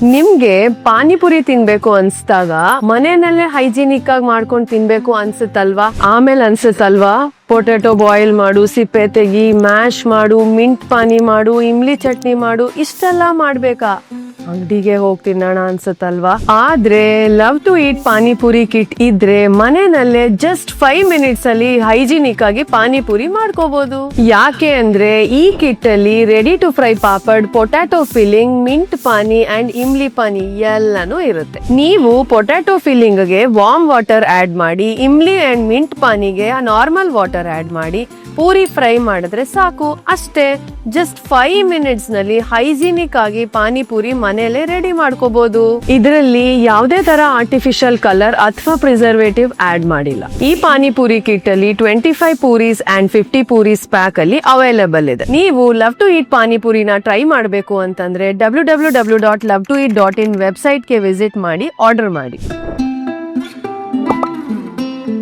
ನಿಮ್ಗೆ ಪಾನಿಪುರಿ ತಿನ್ಬೇಕು ಅನ್ಸ್ದಾಗ ಮನೆಯಲ್ಲೇ ಹೈಜಿನಿಕ್ ಆಗಿ ಮಾಡ್ಕೊಂಡು ತಿನ್ಬೇಕು ಅನ್ಸುತ್ತಲ್ವಾ? ಆಮೇಲೆ ಅನ್ಸುತ್ತಲ್ವಾ ಪೊಟ್ಯಾಟೊ ಬಾಯ್ಲ್ ಮಾಡು, ಸಿಪ್ಪೆ ತೆಗಿ, ಮ್ಯಾಶ್ ಮಾಡು, ಮಿಂಟ್ ಪಾನಿ ಮಾಡು, ಇಮ್ಲಿ ಚಟ್ನಿ ಮಾಡು, ಇಷ್ಟೆಲ್ಲ ಮಾಡ್ಬೇಕಾ? ಅಂಗಡಿಗೆ ಹೋಗಿ ತಿನ್ನೋಣ ಅನ್ಸುತ್ತಲ್ವಾ? ಆದ್ರೆ love to eat pani puri kit ಇದ್ರೆ ಮನೆಯಲ್ಲೇ ಜಸ್ಟ್ 5 ಮಿನಿಟ್ಸ್ ಅಲ್ಲಿ ಹೈಜಿನಿಕ್ ಆಗಿ ಪಾನಿಪುರಿ ಮಾಡ್ಕೋಬಹುದು. ಯಾಕೆ ಅಂದ್ರೆ ಈ ಕಿಟ್ ಅಲ್ಲಿ ready to fry papad, potato filling, mint pani and imli pani ಎಲ್ಲಾನು ಇರುತ್ತೆ. ನೀವು ಪೊಟ್ಯಾಟೊ ಫಿಲ್ಲಿಂಗ್ ಗೆ ವಾರ್ಮ್ ವಾಟರ್ ಆಡ್ ಮಾಡಿ, ಇಮ್ಲಿ ಅಂಡ್ ಮಿಂಟ್ ಪಾನಿಗೆ ನಾರ್ಮಲ್ ವಾಟರ್ ಆಡ್ ಮಾಡಿ ಪೂರಿ ಫ್ರೈ ಮಾಡಿದ್ರೆ ಸಾಕು. ಅಷ್ಟೇ, ಜಸ್ಟ್ 5 ಮಿನಿಟ್ಸ್ ನಲ್ಲಿ ಹೈಜಿನಿಕ್ ಆಗಿ ಪಾನಿಪುರಿ ಮನೆಯಲ್ಲೇ ರೆಡಿ ಮಾಡ್ಕೋಬಹುದು. ಇದರಲ್ಲಿ ಯಾವುದೇ ತರ ಆರ್ಟಿಫಿಷಿಯಲ್ ಕಲರ್ ಅಥವಾ ಪ್ರಿಸರ್ವೇಟಿವ್ ಆಡ್ ಮಾಡಿಲ್ಲ. ಈ ಪಾನಿಪುರಿ ಕಿಟ್ ಅಲ್ಲಿ 25 ಪೂರೀಸ್ ಅಂಡ್ 50 ಪೂರೀಸ್ ಪ್ಯಾಕ್ ಅಲ್ಲಿ ಅವೈಲೇಬಲ್ ಇದೆ. ನೀವು ಲವ್ ಟು ಈಟ್ ಪಾನಿಪುರಿನ ಟ್ರೈ ಮಾಡಬೇಕು ಅಂತಂದ್ರೆ www.lovetoeat.in ವೆಬ್ಸೈಟ್ ಗೆ ವಿಸಿಟ್ ಮಾಡಿ ಆರ್ಡರ್ ಮಾಡಿ.